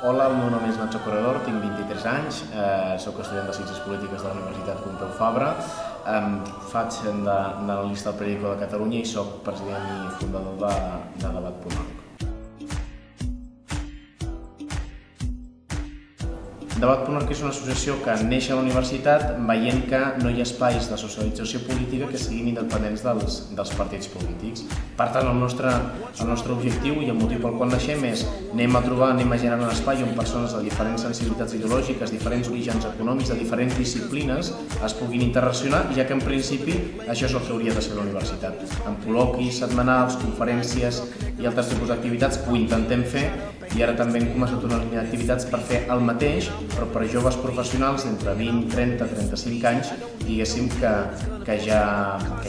Hola, el meu nom és Nacho Corredor, tinc 23 anys, soc estudiant de Ciències Polítiques de la Universitat Pompeu Fabra, faig d'analista al Periódico de Catalunya i soc president i fundador de Debat.org. Debat.org és una associació que neix a la universitat veient que no hi ha espais de socialització política que siguin independents dels partits polítics. Per tant, el nostre objectiu i el motiu pel qual naixem és anem a generar un espai on persones de diferents sensibilitats ideològiques, diferents orígens econòmics, de diferents disciplines es puguin interrelacionar, ja que en principi això és el que hauria de ser la universitat. En col·loquis setmanals, conferències i altres tipus d'activitats ho intentem fer i ara també hem començat una línia d'activitats per fer el mateix, però per a joves professionals d'entre 20, 30, 35 anys, diguéssim que ja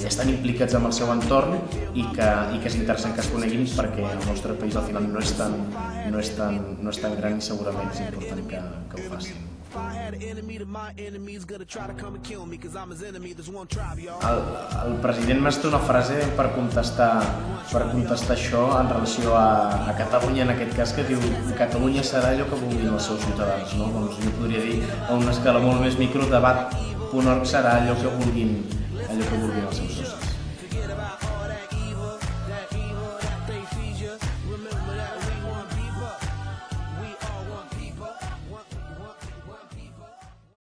estan implicats en el seu entorn i que és interessant que es coneguin perquè el nostre país al final no és tan gran i segurament és important que ho facin. El president m'ha fet una frase per contestar això en relació a Catalunya, en aquest cas, que diu Catalunya serà allò que vulguin els seus ciutadans. Doncs jo podria dir, a una escala molt més micro, Debat.org serà allò que vulguin els seus ciutadans.